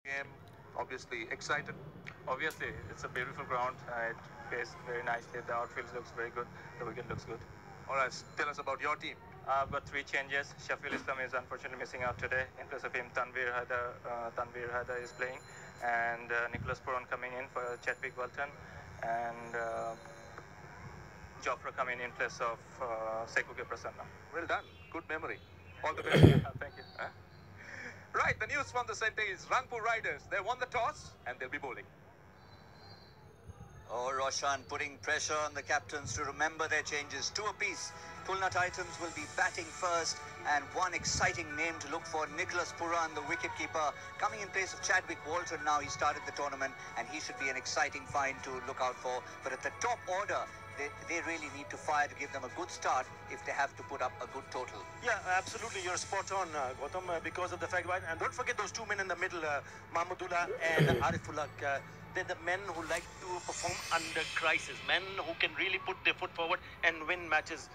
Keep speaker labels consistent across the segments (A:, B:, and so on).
A: Game, obviously excited.
B: Obviously, it's a beautiful ground. It plays very nicely. The outfield looks very good. The wicket looks good.
A: All right, tell us about your team.
B: I've got three changes. Shafil Islam is unfortunately missing out today. In place of him, Tanvir Haider is playing, and Nicholas Puran coming in for Chadwick Walton, and Jofra coming in place of Sekuke Prasanna.
A: Well done. Good memory. All the best.
B: Thank you.
A: Right, the news from the center is Rangpur Riders. They won the toss and they'll be bowling.
C: Oh, Roshan putting pressure on the captains to remember their changes. Two apiece. Khulna Titans will be batting first, and one exciting name to look for, Nicholas Puran, the wicketkeeper, coming in place of Chadwick Walton. Now he started the tournament, and he should be an exciting find to look out for. But at the top order, they really need to fire to give them a good start if they have to put up a good total.
D: Yeah, absolutely. You're spot on, Gautam, because of the fact, right? And don't forget those two men in the middle, Mahmudullah and Arifullah. They're the men who like to perform under crisis, men who can really put their foot forward and win matches.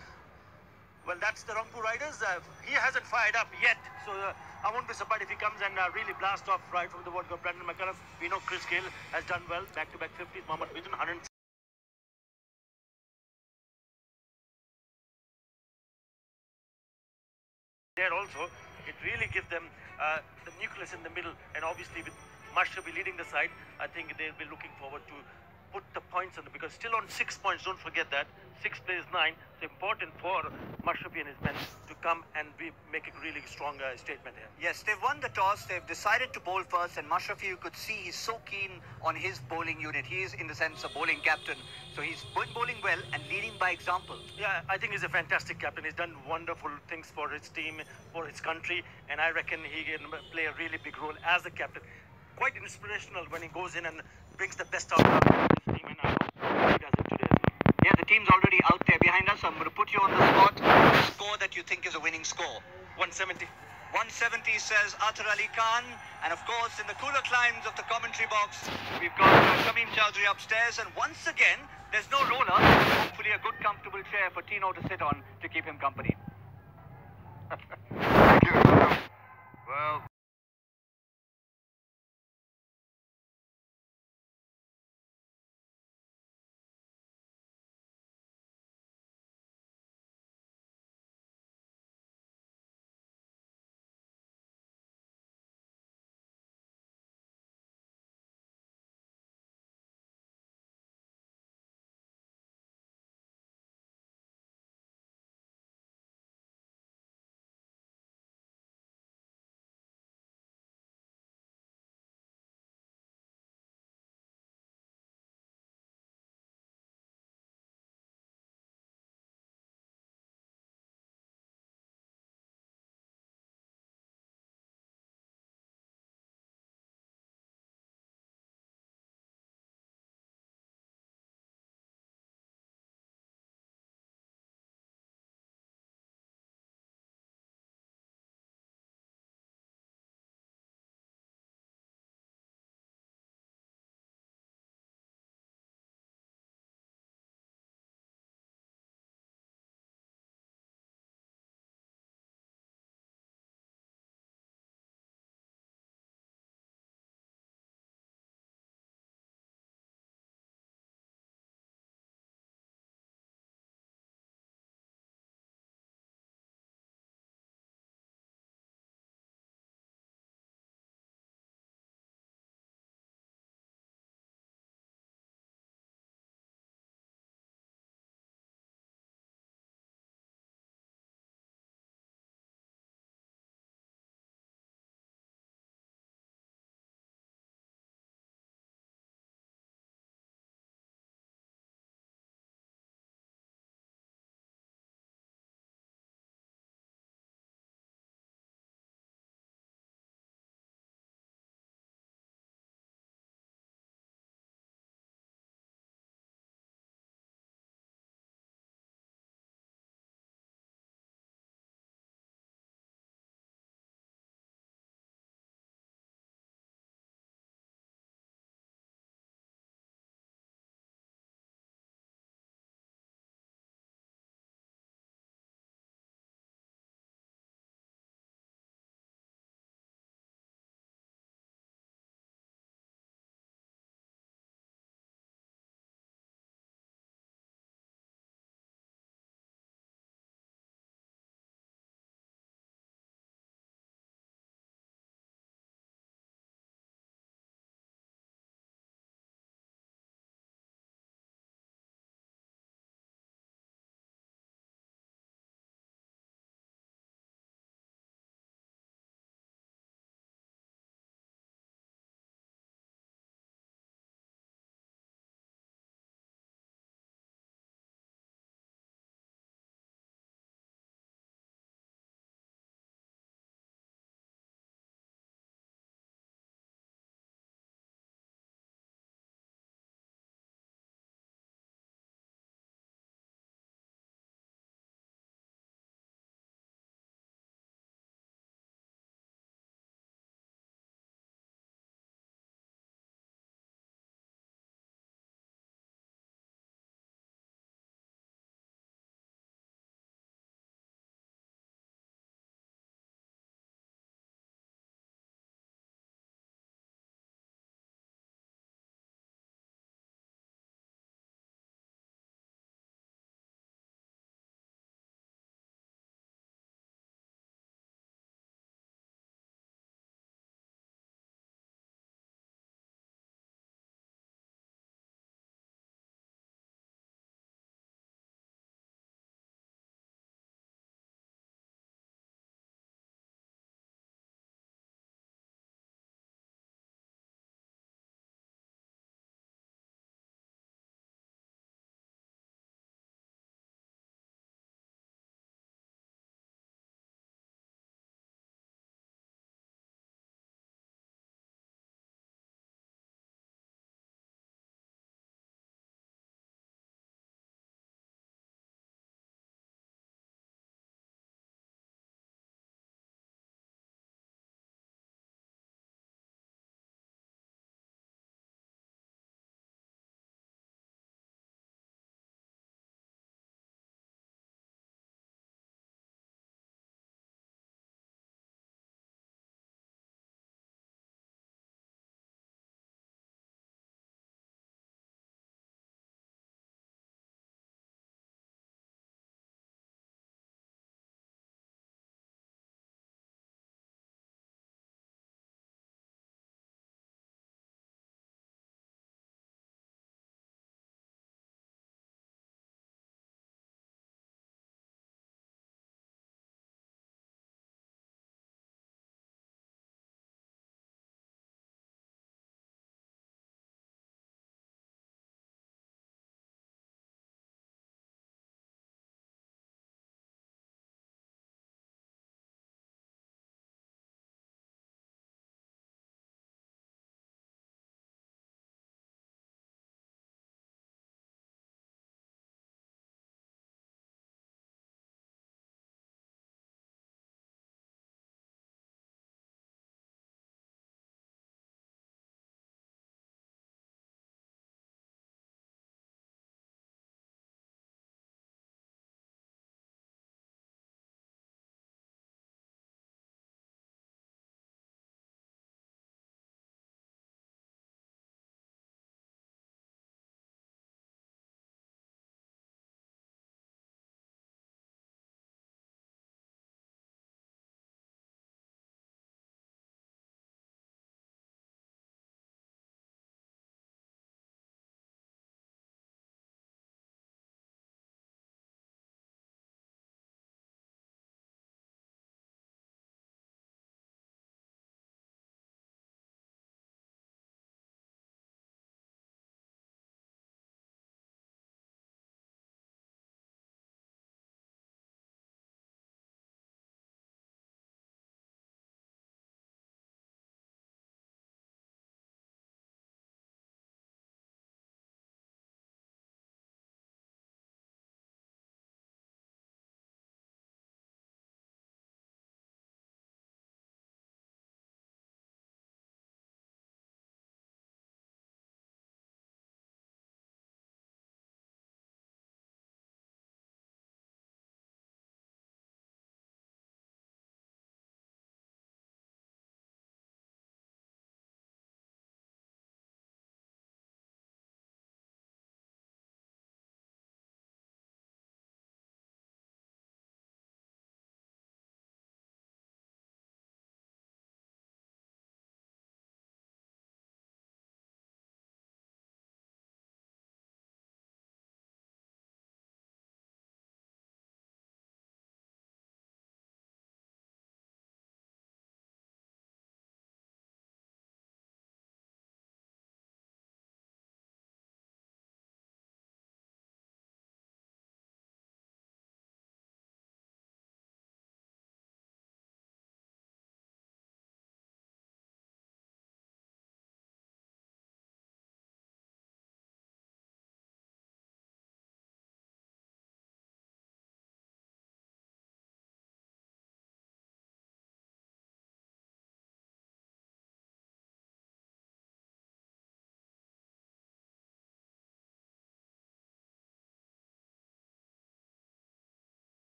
D: Well, that's the Rangpur Riders. He hasn't fired up yet, so I won't be surprised if he comes and really blast off right from the World Cup. Brandon McCullum, we know Chris Gayle has done well, back-to-back 50s. Mohammad Midun, 100. There also, it really gives them the nucleus in the middle, and obviously with Mashrafi leading the side, I think they'll be looking forward to put the points on them, because still on 6 points, don't forget that. 6 plays 9. It's important for Mashrafi and his men to come and make a really strong statement here.
C: Yes, they've won the toss. They've decided to bowl first, and Mashrafi, you could see he's so keen on his bowling unit. He is, in the sense, a bowling captain. So he's bowling well and leading by example.
D: Yeah, I think he's a fantastic captain. He's done wonderful things for his team, for his country, and I reckon he can play a really big role as a captain. Quite inspirational when he goes in and brings the best out of his team, and I hope he does it today.
C: Yeah, the team's already out there behind us. So I'm going to put you on the spot. The score that you think is a winning score.
D: 170.
C: 170, says Athar Ali Khan. And of course, in the cooler climes of the commentary box, we've got Shamim Chowdhury upstairs. And once again, there's no roller. Hopefully a good, comfortable chair for Tino to sit on to keep him company.
E: Thank you. Well...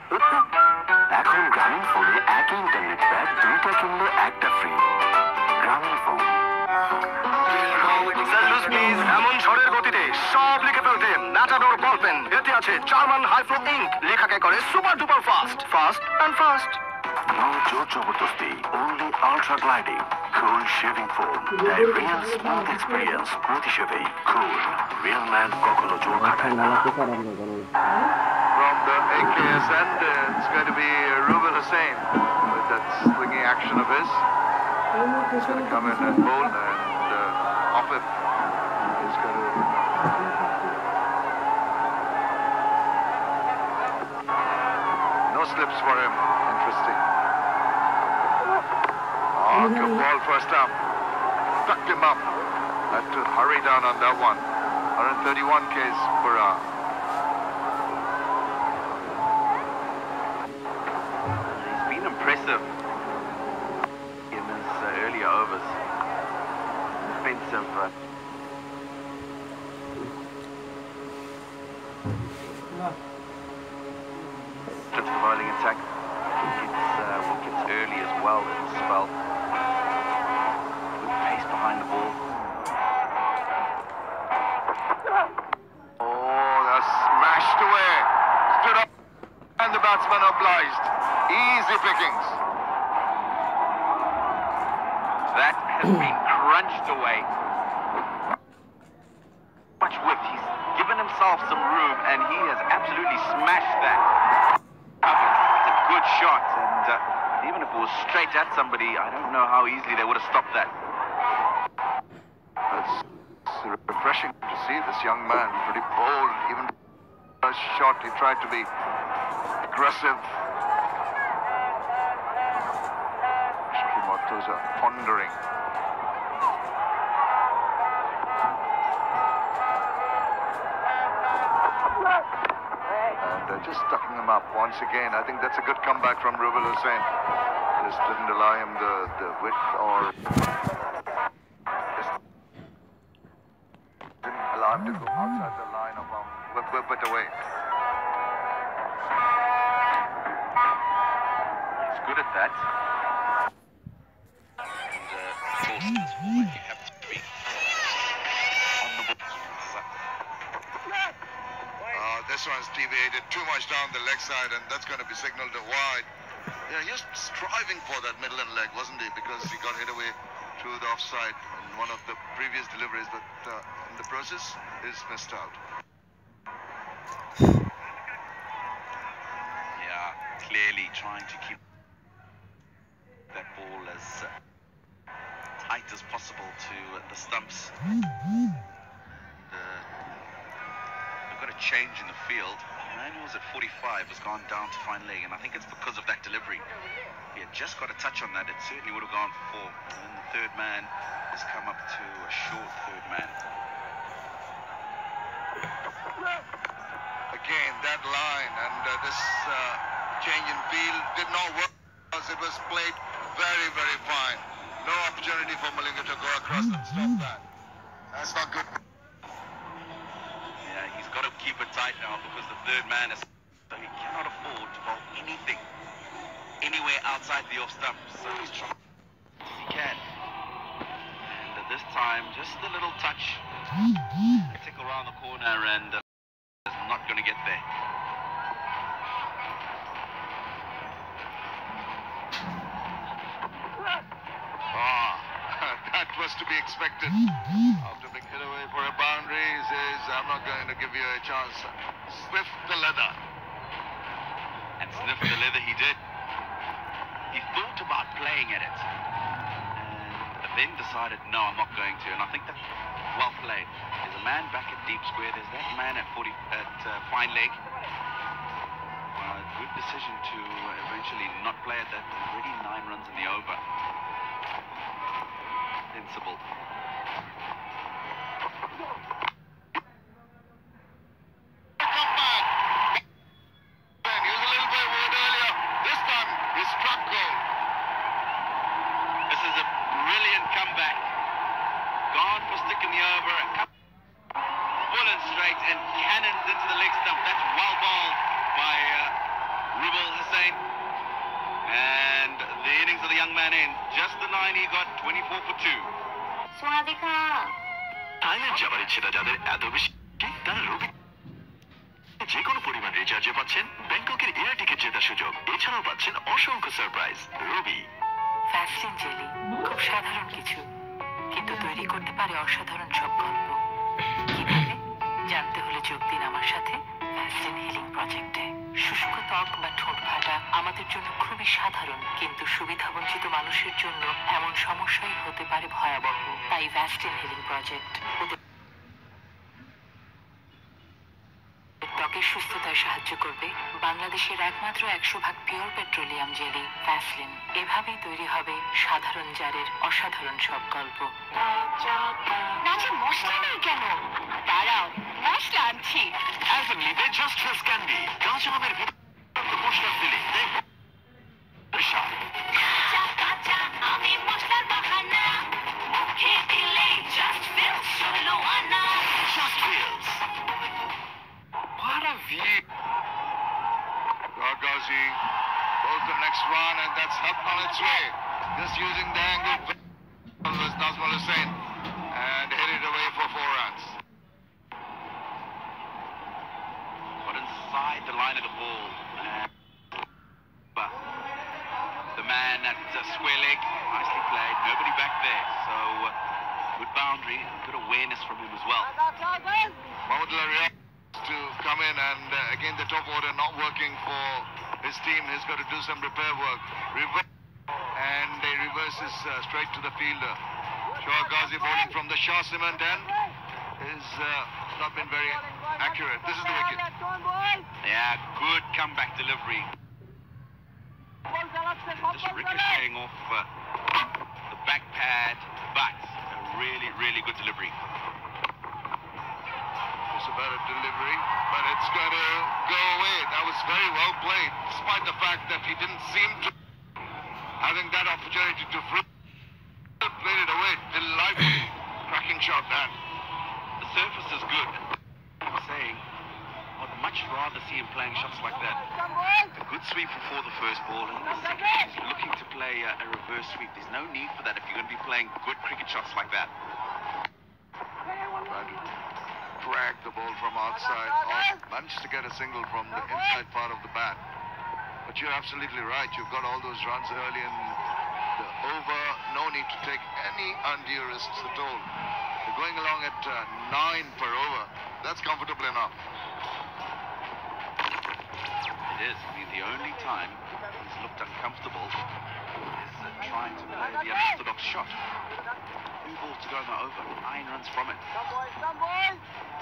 F: এখন গ্রামীণ ফোনে একই internet pack দুইটা কিনলে একটা free. গ্রামীণ phone. এমন ঝড়ের গতিতে সব লিখে ফেলতে ম্যাটাডোর বল পেন। এতে আছে জার্মান হাইফ্লো ইঙ্ক, লেখাকে করে super duper fast, fast and fast. No জোর জবরদস্তি, only ultra gliding, cool shaving foam, the real smooth experience. প্রতি শেভেই cool, real man কখনো জোর খাটায় না।
E: From the AKS end, it's going to be Rubel Hussain with that swinging action of his. He's going to come in and bowl, and off it, he's going to... No slips for him. Interesting. Oh, good ball first up. Tucked him up. Had to hurry down on that one. 131 Ks per hour.
G: He's been impressive in his earlier overs. Defensive. To the bowling attack. Gets wickets early as well in the spell. Good pace behind the ball.
E: Oh, that's smashed away. Stood up and the batsman obliged. Easy pickings.
G: That has been crunched away. Much width. He's given himself some room and he has absolutely smashed that. It's a good shot, and even if it was straight at somebody, I don't know how easily they would have stopped that.
E: It's refreshing to see this young man, pretty bold. Even first shot, he tried to be aggressive. Shaki Mortuza pondering. And just tucking him up once again. I think that's a good comeback from Rubel Hussain. Just didn't allow him the width or just didn't allow him to go outside the line of whip it away.
G: He's good at that. And of course, you have to be on the ball.
E: This one's deviated too much down the leg side, and that's going to be signaled to wide. Yeah, he was striving for that middle and leg, wasn't he? Because he got hit away through the offside in one of the previous deliveries, but in the process, he's missed out.
G: Yeah, clearly trying to keep that ball as tight as possible to the stumps. They've got a change in the field. Manuel's at 45 has gone down to fine leg, and I think it's because of that delivery. He had just got a touch on that, it certainly would have gone for 4. And then the third man has come up to a short third man.
E: Again, that line and this change in field did not work because it was played very, very fine. No opportunity for Malinga to go across and stop that. That's not good.
G: Yeah, he's got to keep it tight now because the third man is... So he cannot afford to bowl anything anywhere outside the off stump. So he's trying as he can. And at this time, just a little touch. Tickle around the corner and is not going to get there.
E: That was to be expected. After being hit away for a boundary, he says, I'm not going to give you a chance. Sniff the leather.
G: And sniff the leather he did. He thought about playing at it. And then decided, no, I'm not going to. And I think that's well played. There's a man back at deep square. There's that man at fine leg. Good decision to eventually not play at that. Already 9 runs in the over. Sensible. Full and straight and cannons into the leg stump. That's well bowled by Rubel. he got 24 for 2.
H: সোনাদিকা
F: Thailand যাবার ইচ্ছেটা যাদের এত বেশি তারা রবি যে কোনো পরিমাণ রিচার্জে পাচ্ছেন ব্যাংককের এয়ার টিকিট জেতার সুযোগ। এছাড়াও পাচ্ছেন অসংখ্য সারপ্রাইজ। রবি
I: ভ্যাসলিন জেলি খুব সাধারণ কিছু, কিন্তু তৈরি করতে পারে অসাধারণ সব গল্প। কিভাবে জানতে হলে যোগ দিন আমার সাথে ভ্যাসলিন হিলিং প্রজেক্টে। শুষ্ক ত্বক বা ঠোঁট ফাটা আমাদের জন্য খুবই সাধারণ, কিন্তু সুবিধাবঞ্চিত মানুষের জন্য এমন সমস্যাই হতে পারে ভয়াবহ। তাই ভ্যাসলিন হিলিং প্রজেক্ট ত্বকের সুস্থতায় সাহায্য করবে। বাংলাদেশের একমাত্র 100% পিওর পেট্রোলিয়াম জেলি ভ্যাসলিন। এভাবেই তৈরি হবে সাধারণ জারের অসাধারণ সব গল্প।
H: নাচে মশলা নেই কেন? দাঁড়াও, মশলা আনছি।
F: As a leader, just as candy. কাঁচা আমের ভেতর মশলা দিলে
H: কাঁচা কাঁচা আমি মশলার বাহানা, মুখে দিলে জাস্ট ফিলস ষোলো আনা।
F: just feels. What a view.
E: Ghazi goes the next one, and that's helped on its way. Just using the angle as Nazmul Hussain, and hit it away for 4 runs.
G: Got inside the line of the ball. But the man at square leg, nicely played. Nobody back there. So good boundary, good awareness from him as well.
E: Mahmudullah Riyad to come in, and again the top order not working for his team. He's got to do some repair work. And he reverses straight to the fielder. Shah Ghazi bowling from the Shah Cement end is not been very accurate. This is the wicket.
G: Yeah, good comeback delivery. Just ricocheting off the back pad, but a really, really good delivery.
E: It's about a delivery, but it's going to go away. That was very well played, despite the fact that he didn't seem to having that opportunity to played it away. Delightful cracking shot, man.
G: The surface is good. I'm saying I'd much rather see him playing shots like that. A good sweep before the first ball, and the second he's looking to play a reverse sweep. There's no need for that if you're going to be playing good cricket shots like that.
E: Trying to drag the ball from outside, or managed to get a single from the inside part of the bat. But you're absolutely right. You've got all those runs early in the over. No need to take any undue risks at all. They're going along at 9 per over. That's comfortable enough.
G: It is. I mean, the only time he's looked uncomfortable is trying to play the unorthodox shot. 2 balls to go in the over, 9 runs from it. At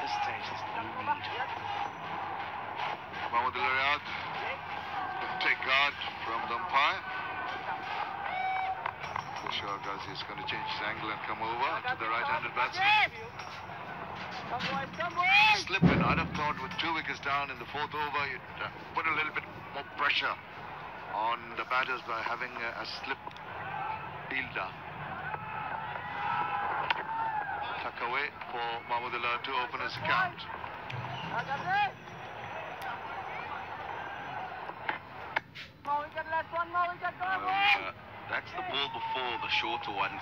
G: this stage, there's no need.
E: Mahmudullah Riyad will take guard from the umpire. Shah Ghazi is going to change his angle and come over to the right-handed batsman. Slip in. I'd have thought with 2 wickets down in the 4th over, you'd put a little bit more pressure on the batters by having a slip fielder. Tuck away for Mahmudullah to open his account.
G: That's the ball before, the shorter one,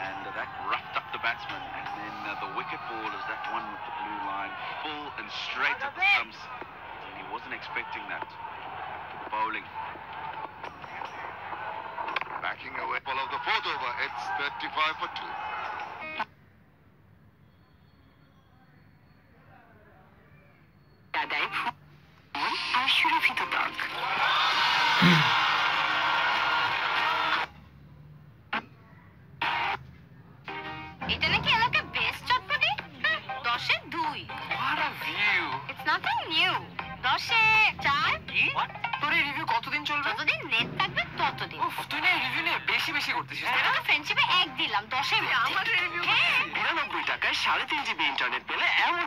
G: and that roughed up the batsman, and then the wicket ball is that one with the blue line, full and straight at the stumps, and he wasn't expecting that. Bowling.
E: Backing away. Ball of the 4th over. It's 35 for 2.
I: আর সুরভিত ত্বক।
H: এটা নাকি এলাকার best চটপটি। 10-এ 2।
F: What a view.
H: It's nothing new. 10-এ 4।
F: কি? তোর এই রিভিউ কতদিন চলবে?
H: যতদিন নেট থাকবে ততদিন।
F: উফ, তুই না রিভিউ নিয়ে বেশি করতেছিস।
H: এটা তো ফ্রেন্ডশিপে 1 দিলাম 10-এর মধ্যে।
F: আমার রিভিউ 99 টাকায় 3.5 জিবি ইন্টারনেট পেলে এমন,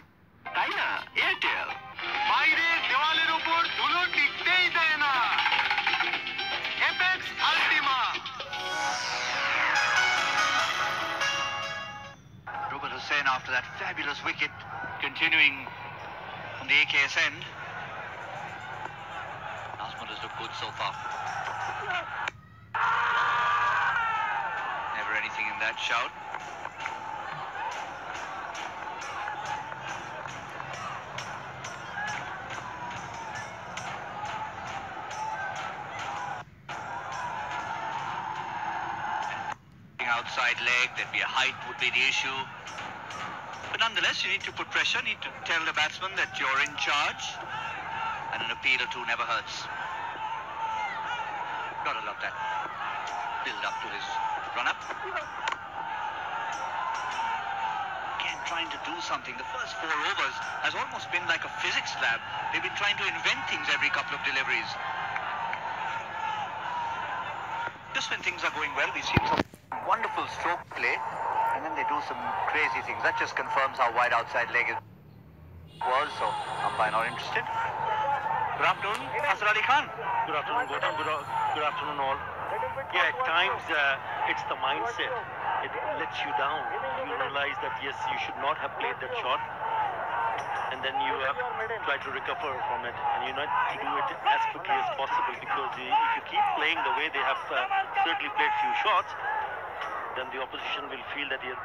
F: তাই না? এয়ারটেল।
E: বাইরে দেওয়ালের উপর ধুলো টিকতেই দেয় না। Apex আল্টিমা।
C: Ruben Hussain after that fabulous wicket, continuing on the AKS end. Nazmul has looked good so far.
G: in that shout. Outside leg, there'd be a height would be the issue. But nonetheless, you need to put pressure, need to tell the batsman that you're in charge. And an appeal or two never hurts. Gotta love that. Build up to his run-up. Again, trying to do something. The first 4 overs has almost been like a physics lab. They've been trying to invent things every couple of deliveries. Just when things are going well, we've seen some wonderful stroke play, and then they do some crazy things. That just confirms how wide outside leg it was, so umpire not interested.
D: Good afternoon, Asar Ali Khan. Good afternoon, Gautam. Good afternoon, all. Yeah, at times it's the mindset. It lets you down. You realize that, yes, you should not have played that shot. And then you try to recover from it. And you need to do it as quickly as possible, because if you keep playing the way they have certainly played few shots, then the opposition will feel that they're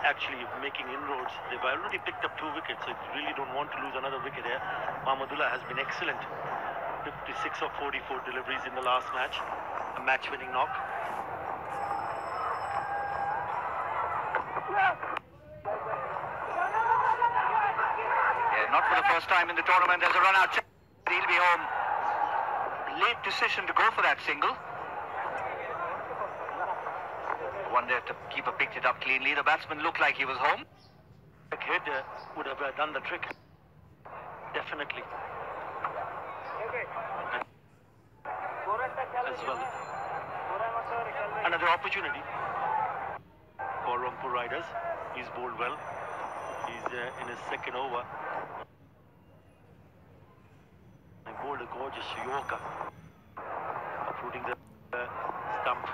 D: actually making inroads. They've already picked up 2 wickets, so you really don't want to lose another wicket here. Mahmudullah has been excellent. 56 of 44 deliveries in the last match. A match-winning knock.
G: Yeah, not for the first time in the tournament. There's a run-out. He'll be home. Late decision to go for that single. Wonder if the keeper picked it up cleanly. The batsman looked like he was home.
D: The hit would have done the trick. Definitely. As well. Another opportunity for Rampur Riders. He's bowled well. He's in his second over. He bowled a gorgeous Yorker, uprooting the stump.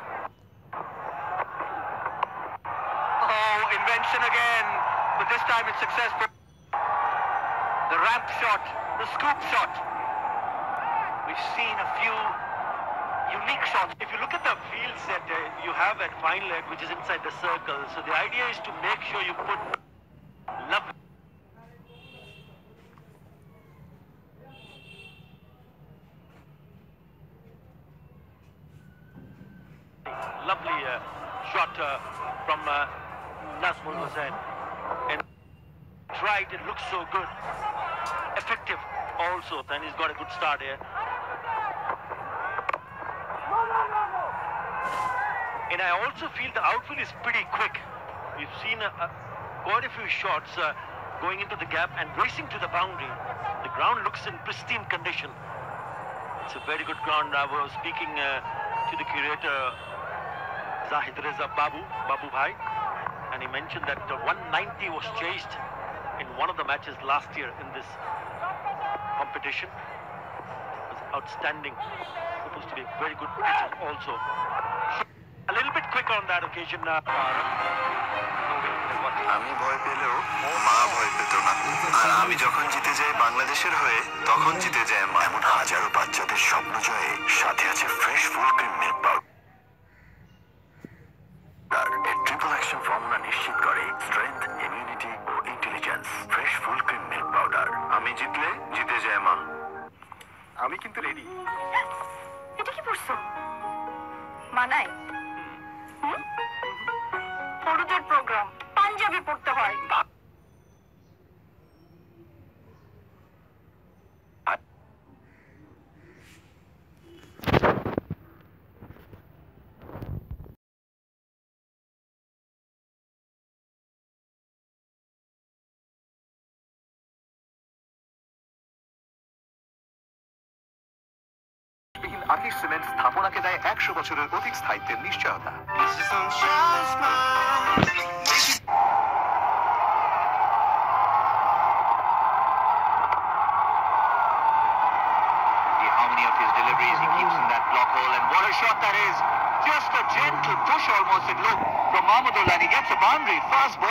G: Invention again, but this time it's successful. The ramp shot, the scoop shot. We've seen a few unique shots.
D: If you look at the field set you have at fine leg, which is inside the circle, so the idea is to make sure you put lovely shot from Nazmul Hussain, and tried. It looks so good, effective also, and he's got a good start here. And I also feel the outfield is pretty quick. We've seen quite a few shots going into the gap and racing to the boundary. The ground looks in pristine condition. It's a very good ground. I was speaking to the curator Zahid Reza Babu Bhai, and he mentioned that 190 was chased in one of the matches last year in this competition. It was outstanding. Supposed to be a very good pitch also. A little bit quicker on that occasion.
F: আমি ভয় পেলেও মা ভয় পেত না, আর আমি যখন জিতে যাই বাংলাদেশের হয়ে তখন জিতে যায় মা। এমন হাজারো বাচ্চাদের স্বপ্ন জয়ে সাথে আছে fresh full cream milk powder. এর ট্রিপল অ্যাকশন ফর্মুলা নিশ্চিত করে স্ট্রেংথ, ইমিউনিটি ও intelligence. Fresh full cream milk powder. আমি জিতলে জিতে যায় মা। আমি কিন্তু রেডি।
H: এটা কি পড়ছো? মানায়? পড়ুদের প্রোগ্রাম পাঞ্জাবি পড়তে হয়।
F: আকিস সিমেন্ট স্থাপনাকে দেয় 100 বছরের অধিক স্থায়িত্বের নিশ্চয়তা।
G: How many of his deliveries he keeps in that block hole, and what a shot that is! Just a gentle push almost, it looked, from Mahmudullah, and he gets a boundary. Fast ball.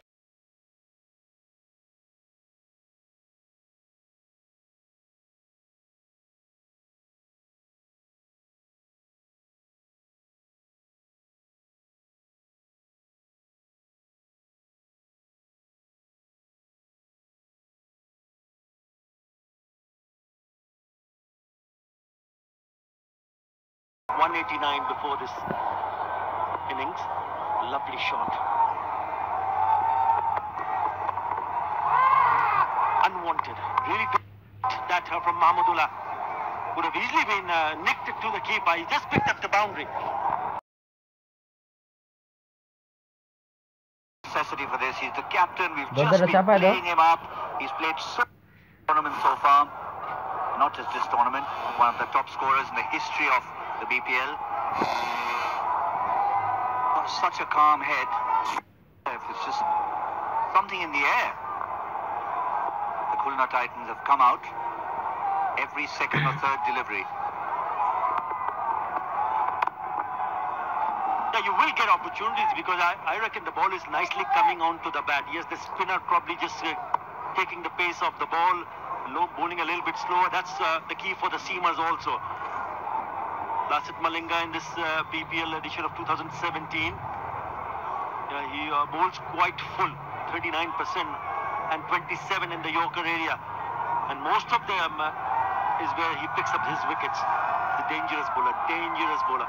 D: 189 before this innings. Lovely shot. Unwanted. Really good that from Mahmudullah. Would have easily been nicked it to the keeper. He just picked up the boundary.
C: Necessity for this. He's the captain. We've
J: Don't
C: just
J: let
C: been
J: us up,
C: playing him up. He's played so many tournaments so far. Not just this tournament. One of the top scorers in the history of the BPL. Such a calm head. It's just something in the air. The Khulna Titans have come out every second or third delivery.
D: Yeah, you will get opportunities because I reckon the ball is nicely coming onto the bat. Yes, the spinner probably just taking the pace of the ball, bowling a little bit slower. That's the key for the seamers also. Lasith Malinga in this BPL edition of 2017. He bowls quite full, 39% and 27 in the Yorker area. And most of them is where he picks up his wickets. The dangerous bowler, dangerous bowler.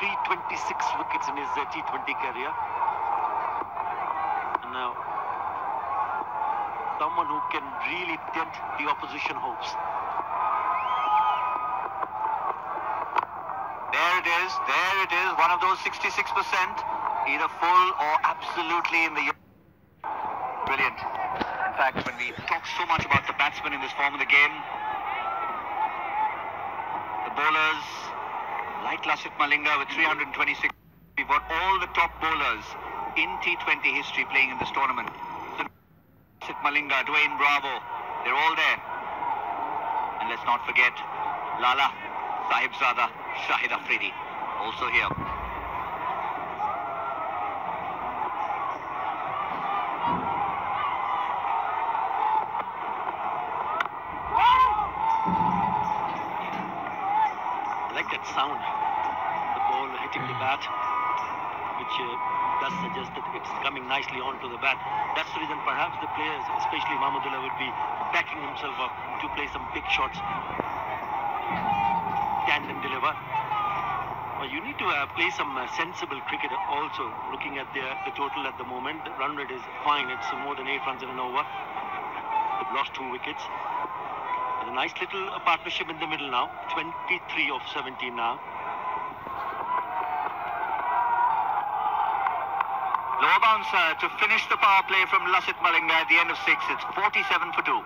D: 326 wickets in his T20 career. And now, someone who can really dent the opposition hopes.
C: There it is, one of those 66%, either full or absolutely in the... Brilliant. In fact, when we talk so much about the batsmen in this form of the game, the bowlers, like Lasith Malinga with 326, we've got all the top bowlers in T20 history playing in this tournament. Lasith Malinga, Dwayne Bravo, they're all there. And let's not forget Lala, Sahibzada, Shahid Afridi, also here.
D: I like that sound, the ball hitting the bat, which does suggest that it's coming nicely onto the bat. That's the reason perhaps the players, especially Mahmudullah, would be backing himself up to play some big shots. Tandem deliver. Well, you need to play some sensible cricket also. Looking at the total at the moment, the run rate is fine. It's more than 8 runs in an over. They've lost 2 wickets. There's a nice little partnership in the middle now. 23 of 17 now.
C: Lower bounce to finish the power play from Lasith Malinga at the end of 6. It's 47 for 2.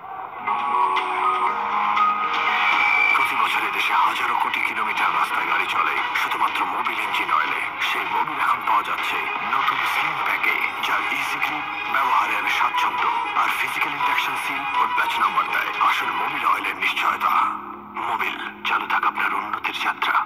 F: প্রতি বছরে দেশে হাজারো কোটি kilometre রাস্তায় গাড়ি চলে শুধুমাত্র Mobil engine অয়েলে। সেই মোবিল এখন পাওয়া যাচ্ছে নতুন স্লিম প্যাকে, যার ইজি গ্রিপ, ব্যবহারের স্বাচ্ছন্দ্য আর ফিজিক্যাল ইন্ডাকশন সিল ও ব্যাচ নাম্বার দেয় আসল মোবিল অয়েলের নিশ্চয়তা। মোবিল, চালু থাক আপনার উন্নতির যাত্রা।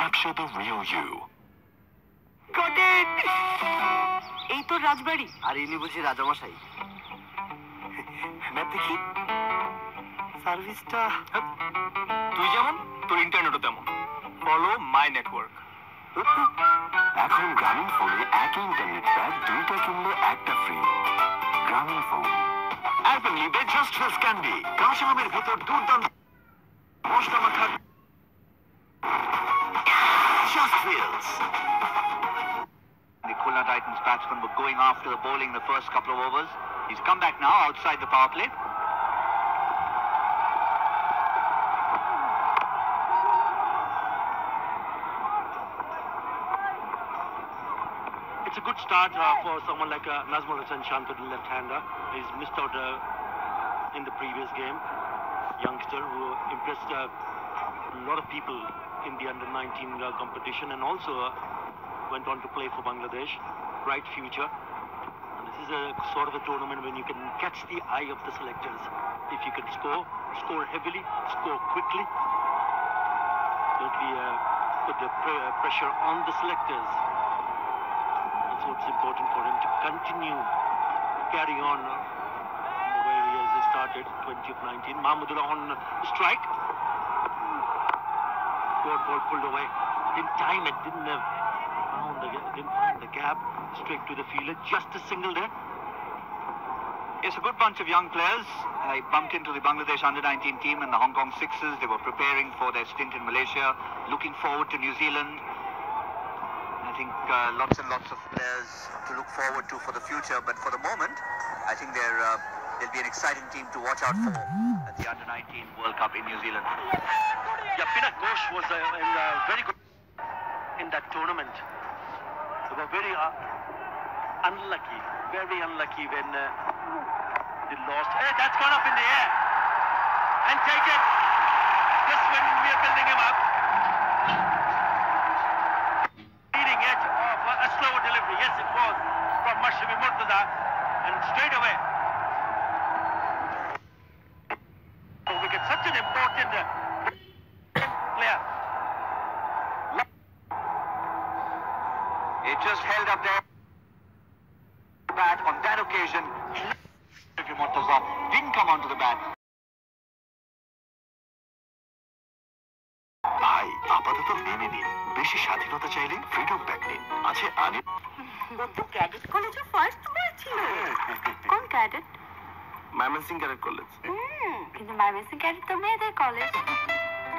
F: Capture the real you.
I: Got it! এই তো রাজবাড়ি।
C: আর ইনি বুঝি রাজামশাই।
D: ম্যাপ দেখি সার্ভিসটা তুই যেমন তোর ইন্টারনেটও তেমন। Follow my network.
F: এখন গ্রামীণ ফোনে একই ইন্টারনেট প্যাক 2টা কিনলে একটা ফ্রি। গ্রামীণ phone. Alpenliebe just feels candy, কাঁচা আমের ভেতর দুর্দান্ত মশলা মাখা just feels.
C: The Khulna Titans batsmen were going after the bowling the first couple of overs. He's come back now outside the power play.
D: It's a good start for someone like Nazmul Hussain Shantur, the left-hander. He's missed out in the previous game. Youngster who impressed a lot of people in the under-19 competition and also went on to play for Bangladesh. Bright future. And this is a sort of a tournament when you can catch the eye of the selectors. If you can score heavily, score quickly. Don't be put the pressure on the selectors. That's what's important for him to continue carry on where he has started. started, 20 of 19. Mahmudullah on strike. Short ball pulled away. Didn't time it, didn't find the gap. Straight to the fielder. Just a single there.
C: It's a good bunch of young players. I bumped into the Bangladesh under-19 team and the Hong Kong Sixers. They were preparing for their stint in Malaysia, looking forward to New Zealand. I think lots and lots of players to look forward to for the future. But for the moment, I think they'll be an exciting team to watch out for at the under-19 World Cup in New Zealand.
D: Yeah, Pinak Ghosh was very good in that tournament. They were very unlucky when they lost. Hey, that's gone up in the air and taken just when we are building him up. Leading edge of a slow delivery. Yes, it was from Mashrafi Murtaza, and straight away. So we get such an important player.
C: It just held up there. Bat on that occasion. Murtaza didn't come onto the bat.
F: ভাই আপাতত মেনে নিন, বেশি স্বাধীনতা চাইলে freedom back নিন। আছে আনি
I: ক্যাডেট কলেজে ফার্স্ট বয় ছিল। কোন ক্যাডেট?
F: Mymensingh cadet college.
I: কিন্তু ময়মনসিংহ ক্যাডেট তো মেয়েদের কলেজ।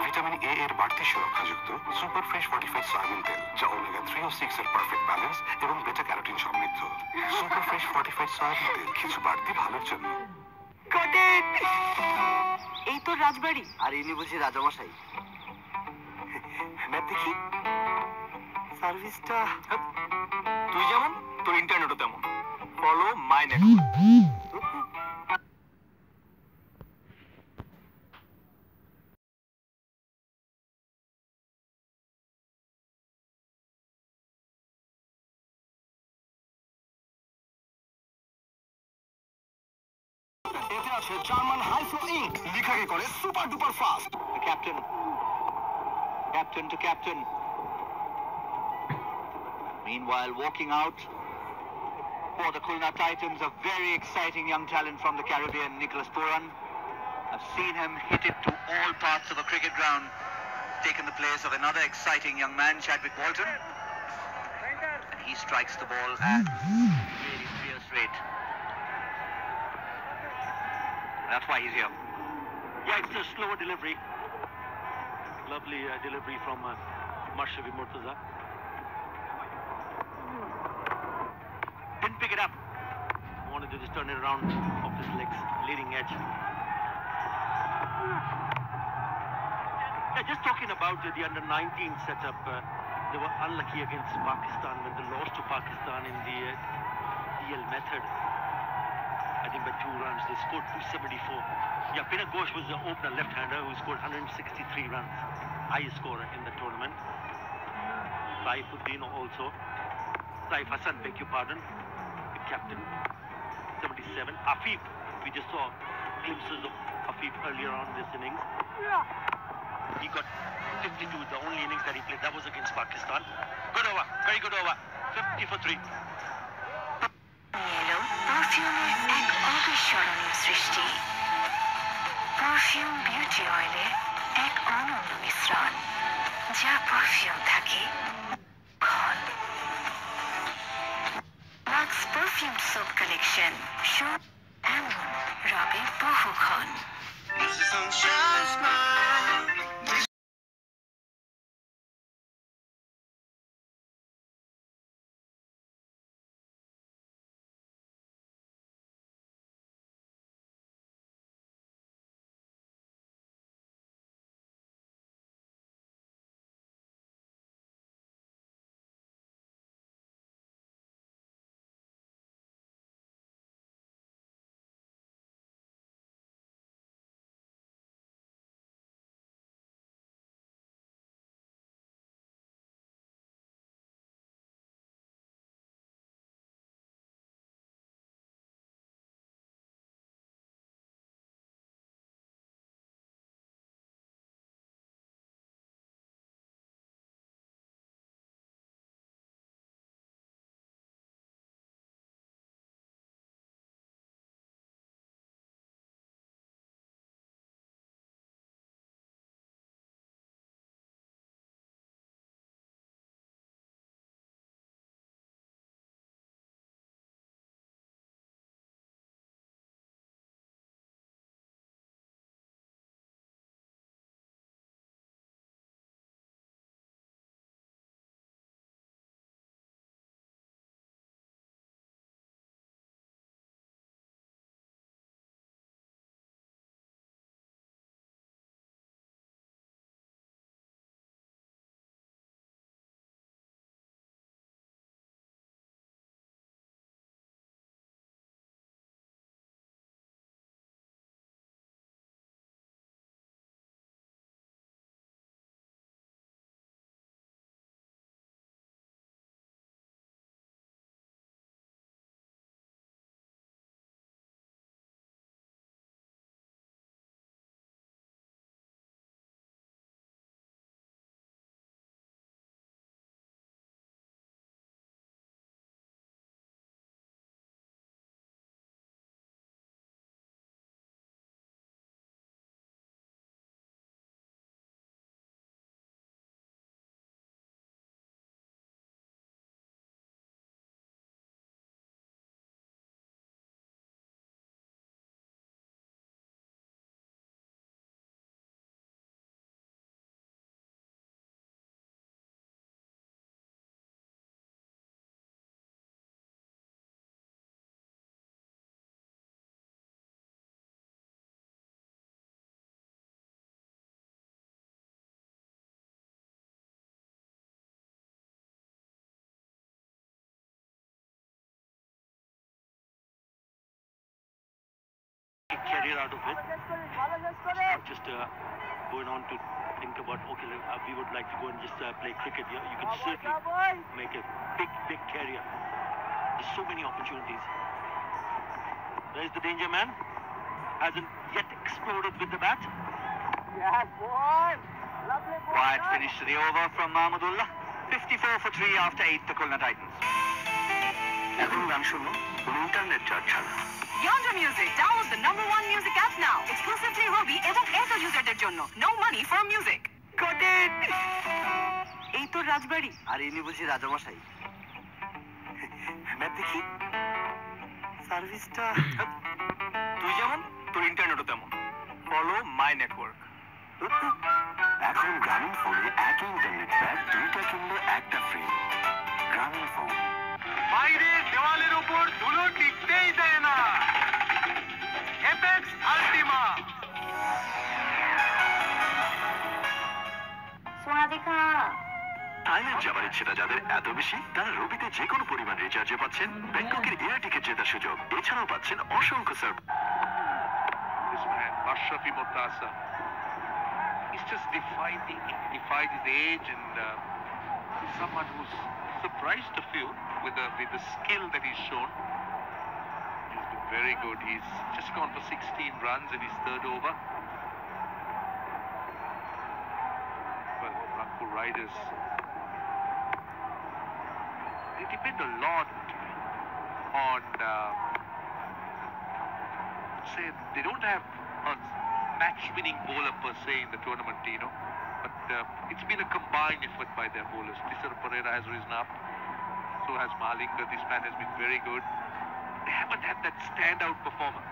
F: ভিটামিন এ এর বাড়তি সুরক্ষাযুক্ত সুপার ফ্রেশ ফর্টিফাইড সয়াবিন তেল, যা ওমেগা 3 ও 6 এর পারফেক্ট ব্যালেন্স এবং বেটা ক্যারোটিন সমৃদ্ধ। সুপার ফ্রেশ ফর্টিফাইড সয়াবিন তেল, কিছু বাড়তি ভালোর জন্য।
I: ক্যাডেট এই তো রাজবাড়ি।
C: আর ইনি বুঝি রাজামশাই।
F: ম্যাপ দেখি।
C: সার্ভিসটা
F: তুই যেমন তোর ইন্টারনেটও তেমন। Follow my network. এতে আছে জার্মান হাইফ্লো ইঙ্ক, লিখাকে করে super duper fast.
C: Captain to captain. Meanwhile, walking out for the Khulna Titans, a very exciting young talent from the Caribbean, Nicholas Pooran. I've seen him hit it to all parts of a cricket ground, taken the place of another exciting young man, Chadwick Walton. And he strikes the ball at really fierce rate. That's why he's here.
D: Yeah, it's a slower delivery. Lovely delivery from Mashrafi Murtaza. Didn't pick it up. Wanted to just turn it around off his legs, leading edge. Yeah, just talking about the under-19 setup. They were unlucky against Pakistan when they lost to Pakistan in the DL method. I think by 2 runs. They scored 274. Yeah, Pinak Ghosh was the opener left-hander who scored 163 runs. Highest scorer in the tournament. Saifuddin also. Saif Hassan, beg your pardon. The captain. 77. Afif. We just saw glimpses of Afif earlier on this innings. He got 52, the only innings that he played. That was against Pakistan. Good over. Very good over. 50 for 3.
I: পারফিউমের এক অবিস্মরণীয় সৃষ্টি। Perfume beauty অয়েলের এক অনন্য মিশ্রণ, যা perfume থাকে ক্ষণ। লাক্স পারফিউম সোপ কালেকশন এমন রবে বহুক্ষণ।
D: career out of it. Not just going on to think about, okay, we would like to go and just play cricket here. You can certainly make a big career. There's so many opportunities. There's the danger man. Hasn't yet exploded with the bat.
J: Yes, boy. Lovely boy.
F: Quiet finish to the over from Mahmudullah. 54 for 3 after 8 the Khulna Titans. এখন গান শুনো internet charge ছাড়া।
I: Yonder Music. Download the #1 music app now. Exclusively Robi এবং Airtel userদের জন্য. No money for music. Got it. এই তো রাজবাড়ি।
F: আর ইনি বুঝি রাজামশাই। ম্যাপ দেখি। সার্ভিসটা তুই যেমন তোর ইন্টারনেটও তেমন। Follow my network. এখন গ্রামীণ ফোনে একই ইন্টারনেট প্যাক দুইটা কিনলে একটা ফ্রি। গ্রামীণ ফোন। বাইরে দেওয়ালের উপর ধুলো টিকতেই দেয় না। এপেক্স আল্টিমা।
H: সোনাদিকা
F: থাইল্যান্ড যাবার ইচ্ছেটা যাদের এত বেশি তারা রবিতে যে কোনো পরিমাণ রিচার্জে পাচ্ছেন ব্যাংককের এয়ার টিকিট জেতার সুযোগ। এছাড়াও পাচ্ছেন অসংখ্য service.
E: This man, Mashrafi Mortaza, he's just defied his age, and someone who's surprised a few with the skill that he's shown. He's been very good. He's just gone for 16 runs in his third over. Well, Rangpur Riders, they depend a lot on say they don't have a match-winning bowler per se in the tournament, but it's been a combined effort by their bowlers. Tisar Pereira has risen up, so has Malinga. This man has been very good. They haven't had that standout performer.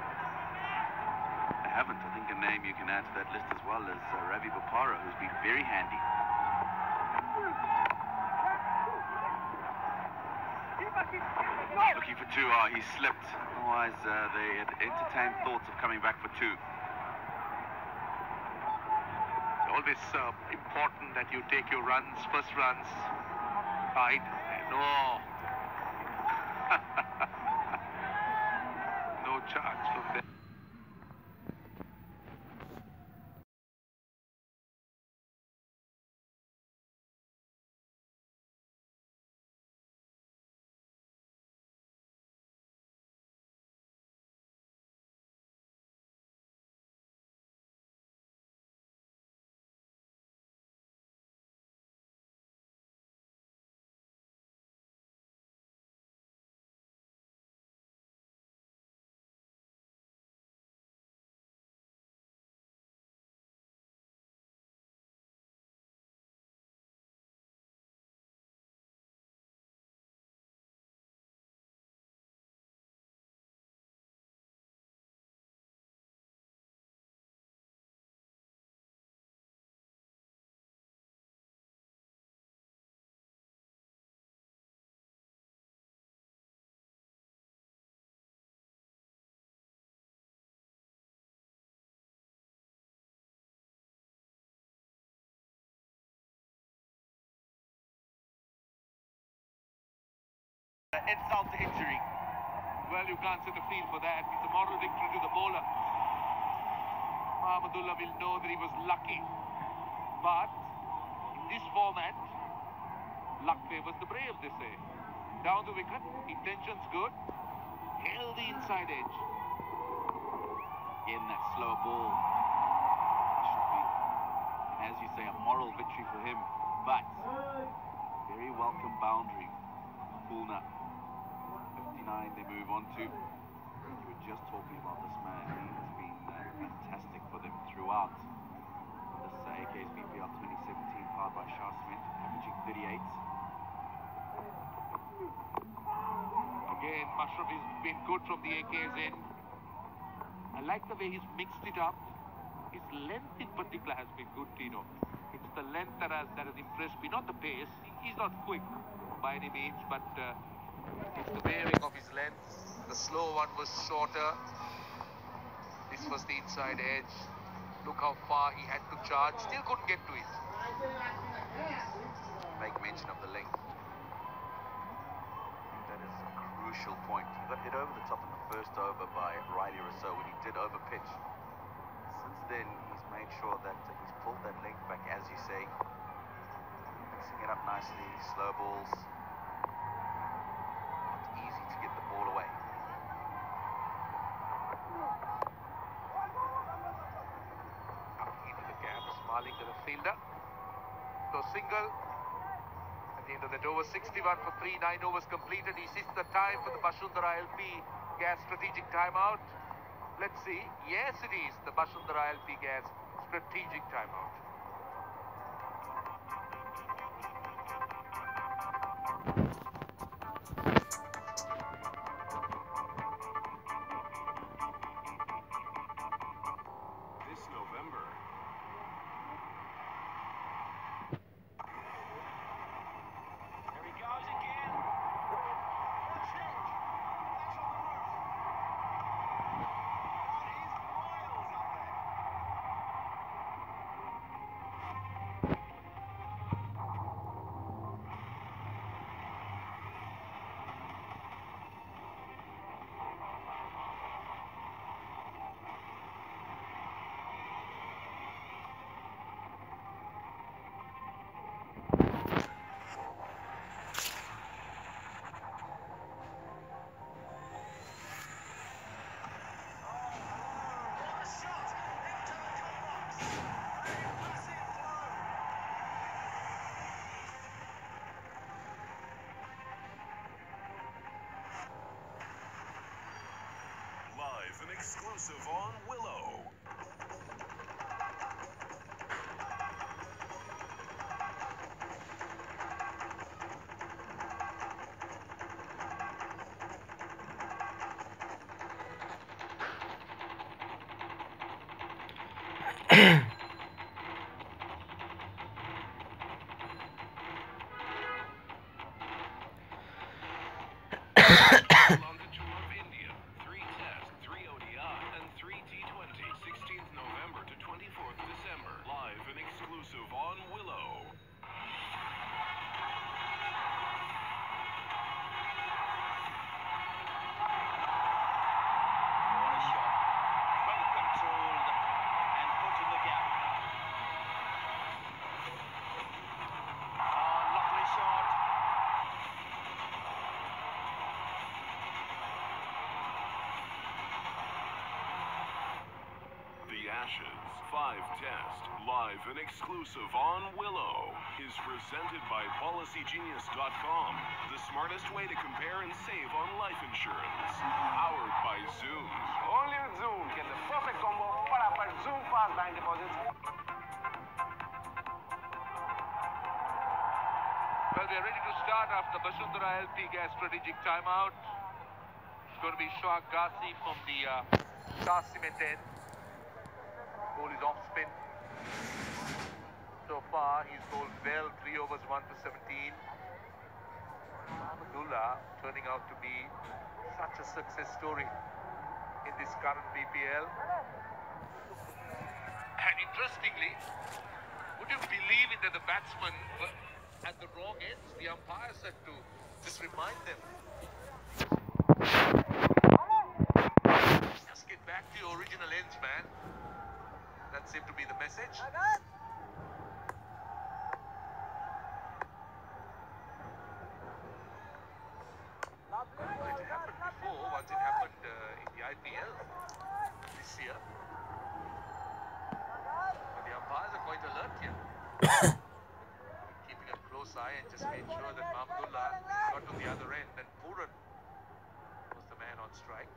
G: They haven't. I think a name you can add to that list as well is Ravi Bopara, who's been very handy. Looking for 2. He slipped. Otherwise, they had entertained thoughts of coming back for 2.
E: Always important that you take your runs, first runs, tight. No. No chance from there.
G: Insult to injury.
E: Well, you can't say the field for that. It's a moral victory to the bowler. Mahmudullah will know that he was lucky. But in this format, luck favours the brave, they say. Down the wicket, intentions good. Held the inside edge.
G: Again, that slower ball. Should be, as you say, a moral victory for him. But very welcome boundary. Khulna. 59 they move on to. We were just talking about this man. He has been fantastic for them throughout this AK's BPL 2017, powered by Shah Cement, averaging 38.
E: Again, Mashrafi has been good from the AK's end. I like the way he's mixed it up. His length in particular has been good, Tino. It's the length that has impressed me, not the pace. He's not quick by any means, but it's the bearing of his length. The slow one was shorter. This was the inside edge. Look how far he had to charge. Still couldn't get to it.
G: Make mention of the length. That is crucial point. He got hit over the top in the first over by Riley Rousseau when he did overpitch. Since then, he's made sure that he's pulled that length back, as you say. Mixing it up nicely, slow balls. Not easy to get the ball away.
A: Up into the gap, smiling to the fielder. So single. At the end of that over, 61 for 3, 9 overs completed. Is this the time for the Bashundhara LP Gas strategic timeout? Let's see. Yes, it is the Bashundhara LP Gas strategic timeout.
K: This November. There he goes again. Watch it. That's on the roof. That is miles up there. What a shot into the cut box. A massive blow.
L: Live and exclusive on Willow.
K: On the tour of India, 3 Test, 3 ODI, and 3 T20, 16th November to 24th December. Live and exclusive on Willow.
J: What a shot. Well controlled and put in the gap. Oh, lovely shot.
L: The Ashes 5 Test, live and exclusive on Willow, is presented by PolicyGenius.com, the smartest way to compare and save on life insurance. Powered by Zoom.
J: Only with Zoom get the perfect combo for our Zoom Fast Bank Deposits.
A: Well, we are ready to start after the Bashundhara LP Gas strategic timeout. It's going to be Shoaib Ghazi from the Shah Cement end. Ball is off spin. So far, he's bowled well, 3 overs, 1 for 17. Mahmudullah turning out to be such a success story in this current BPL. And interestingly, would you believe it that the batsmen were at the wrong ends? The umpires had to just remind them. Just get back to your original ends, man. That seemed to be the message. It happened before, once it happened in the IPL this year. But the umpires are quite alert here. Keeping a close eye and just made sure that Mahmudullah got to the other end and Pooran was the man on strike.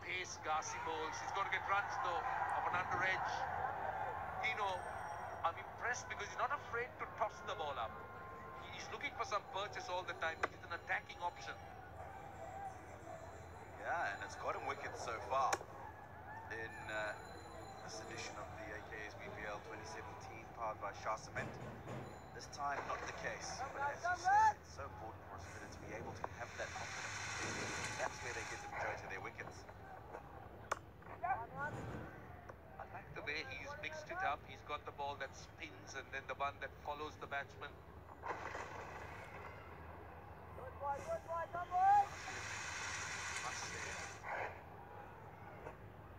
A: Pace Ghazi bowls. He's going to get runs though of an under edge. Tino, I'm impressed because he's not afraid to toss the ball up. He's looking for some purchase all the time. He's an attacking option.
G: Yeah, and it's got him wickets so far in this edition of the AKA's BPL 2017, powered by Shah Cement. This time, not the case. But as you said, it's so important for a spinner to be able to have that confidence. That's where they get the majority of their wickets.
A: I like the way he's mixed it up. He's got the ball that spins and then the one that follows the batsman.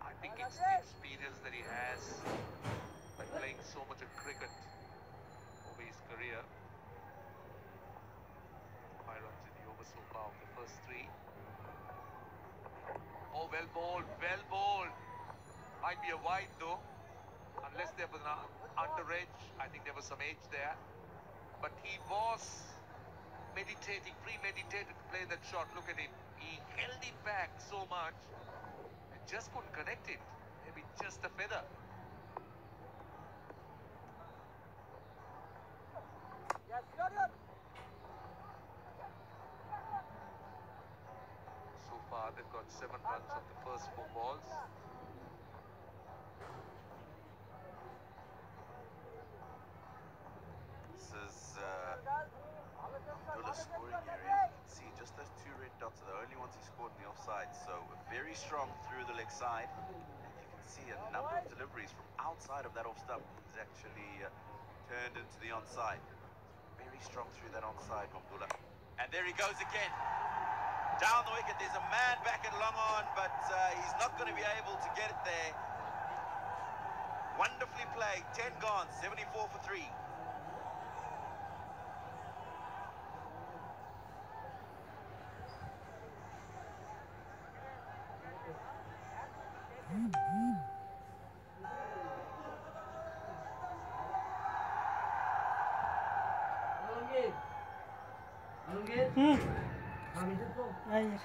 A: I think it's the experience that he has by playing so much of cricket over his career. 5 runs in the over so far of the first 3. Oh, well bowled, well bowled. Might be a wide though, unless there was an under edge. I think there was some edge there. But he was meditating, premeditated to play that shot. Look at him. He held it back so much and just couldn't connect it. Maybe just a feather. So far, they've got 7 runs of the first 4 balls.
G: This is Abdullah's scoring area. You can see just those 2 red dots are the only ones he scored in the offside. So very strong through the leg side. And you can see a number of deliveries from outside of that off stump. He's actually turned into the onside. Very strong through that onside, Abdullah. And there he goes again. Down the wicket, there's a man back at long on, but he's not going to be able to get it there. Wonderfully played, 10 gone, 74 for 3.
M: Hayır.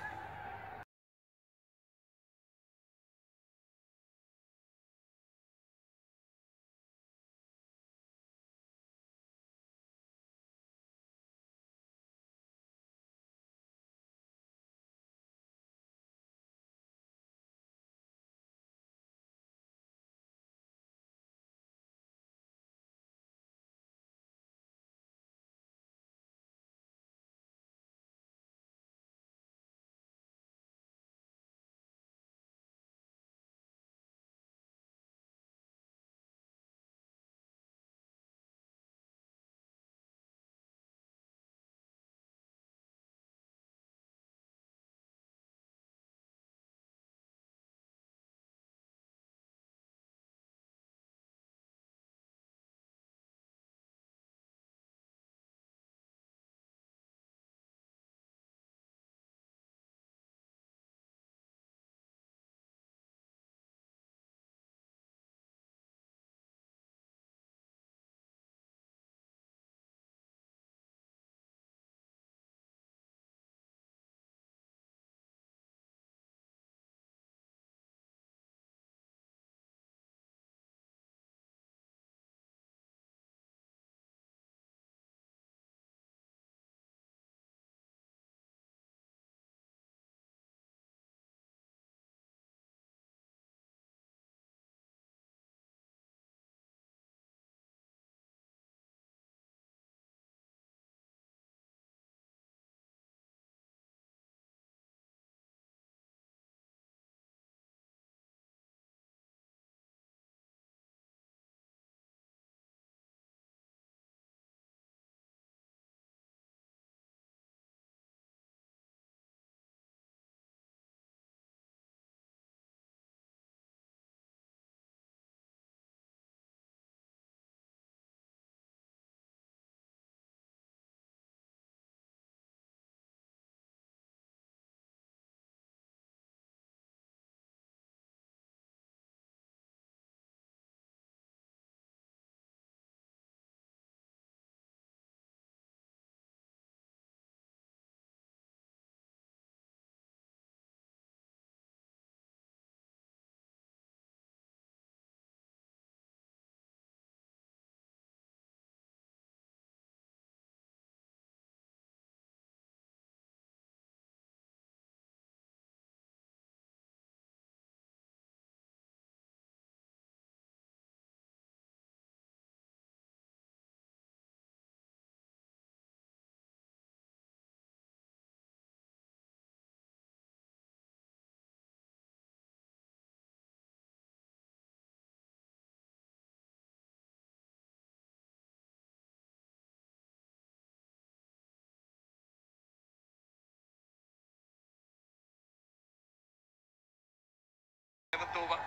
A: 4th over.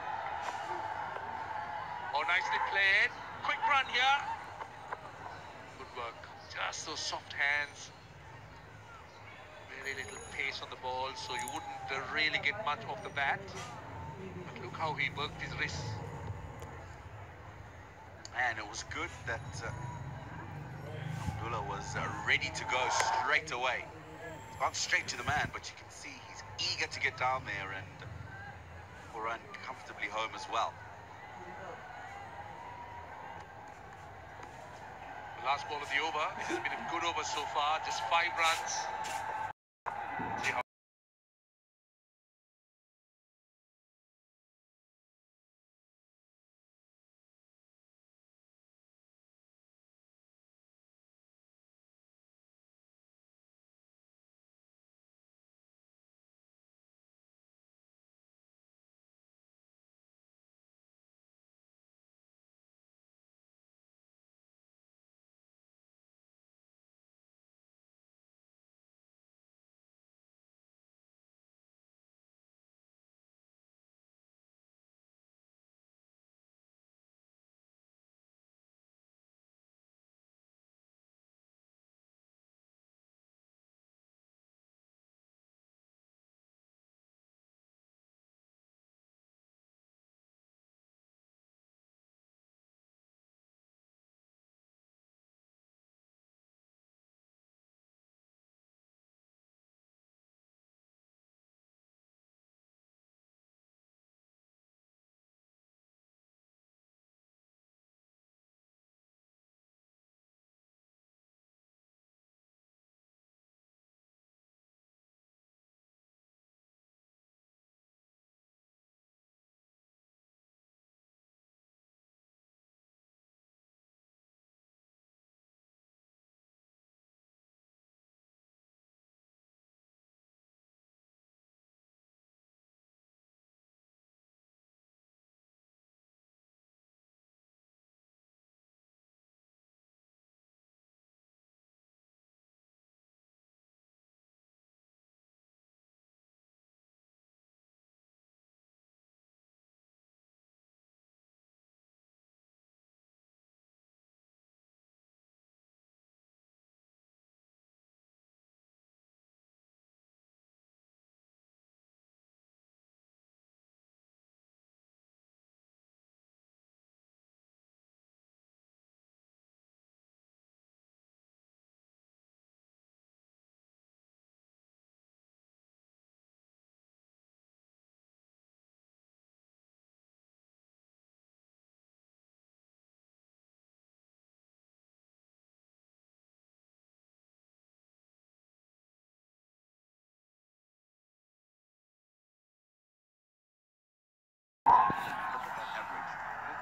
A: Oh, nicely played. Quick run here. Good work. Just those soft hands. Very little pace on the ball, so you wouldn't really get much off the bat. But look how he worked his wrists.
G: And it was good that Abdullah was ready to go straight away. He's gone straight to the man, but you can see he's eager to get down there and run comfortably home as well.
A: The last ball of the over. It has been a good over so far. Just 5 runs. See how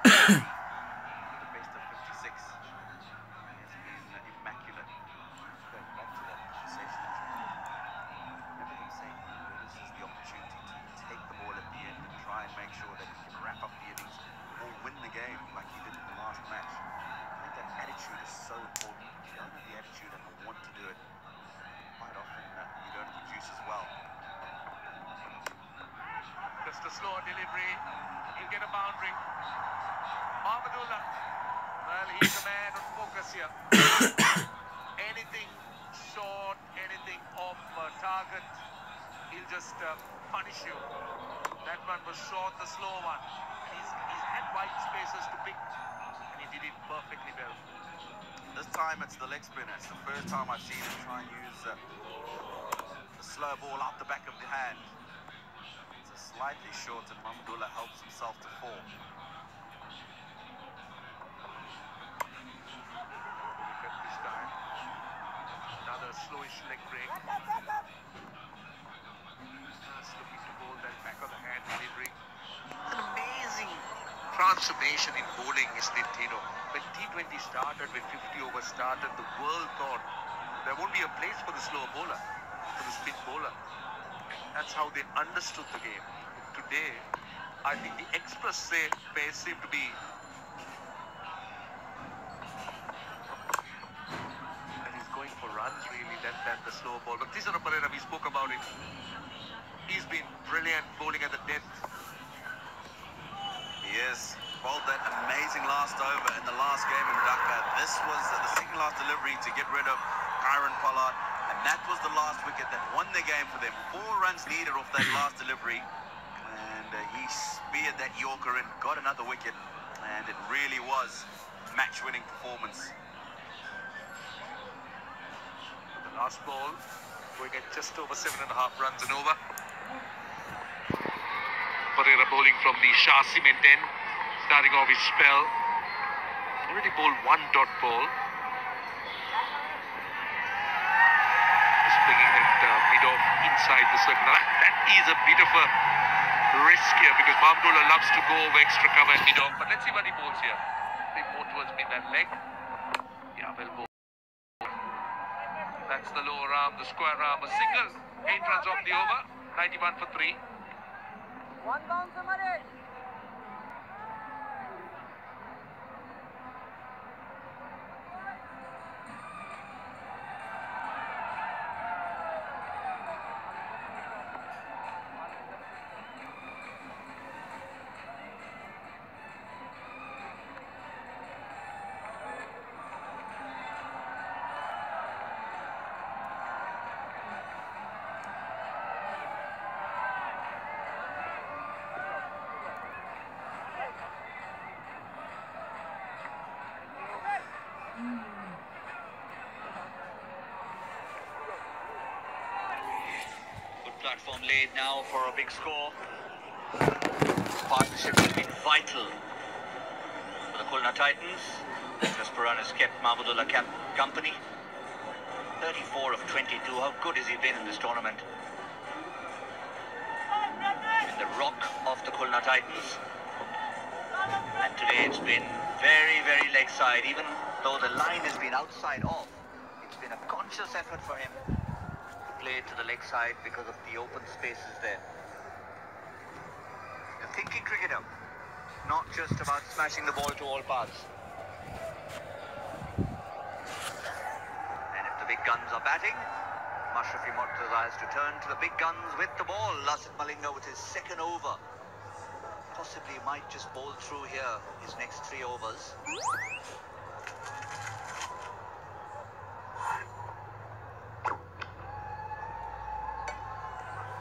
G: The best of 56 has been immaculate. Going back to that possession, remember him saying this is the opportunity to take the ball at the end and try and make sure that he can wrap up the innings or win the game like he did in the last match. I think that attitude is so important. If you don't have the attitude and the want to do it, quite often you don't produce as well.
A: just a slower delivery. He'll get a boundary. Mahmudullah. Well, he's the man on focus here. Anything short, anything off target, he'll just punish you. That one was short, the slow one. He's had wide spaces to pick, and he did it perfectly well.
G: This time it's the leg spinner. It's the first time I've seen him try and use the slow ball out the back of the hand. It's a slightly short and Mahmudullah helps himself to fall.
A: This time, another slowish leg break. Just looking to bowl that back of the hand delivery. An amazing transformation in bowling, isn't it, Tino? When T20 started, when 50 overs started, the world thought there won't be a place for the slow bowler, for the spin bowler. That's how they understood the game. Today, I think the express pace seemed to be going for runs really than the slow ball. But Thisara Perera, we spoke about it. He's been brilliant bowling at the depth.
G: amazing last over in the last game in Dhaka. This was the second last delivery to get rid of Kieron Pollard, and that was the last wicket that won the game for them. 4 runs needed off that last delivery, and he speared that Yorker and got another wicket, and it really was match-winning performance.
A: The last ball going at just over 7.5 runs and over. Pereira bowling from the Shah Cement end, starting off his spell. Already bowled 1 dot ball. Just bringing that mid-off inside the circle. Now that is a bit of a risk here because Mahmudullah loves to go over extra cover and mid-off. But let's see what he bowls here. I think more towards mid than leg. Yeah, well bowled. That's the lower arm, the square arm, a single. 8 runs off the over. 91 for 3.
N: One bounce, Amare.
C: Platform laid now for a big score. Partnership has been vital for the Khulna Titans. Nicholas Pooran has kept Mahmudullah company. 34 of 22. How good has he been in this tournament? In the rock of the Khulna Titans. And today it's been very, very leg side. Even though the line has been outside off, it's been a conscious effort for him. Play to the leg side because of the open spaces there. A thinking cricketer, not just about smashing the ball to all paths. And if the big guns are batting, Mashrafi Mortaza has to turn to the big guns with the ball. Lasith Malinga with his second over. Possibly might just bowl through here his next 3 overs.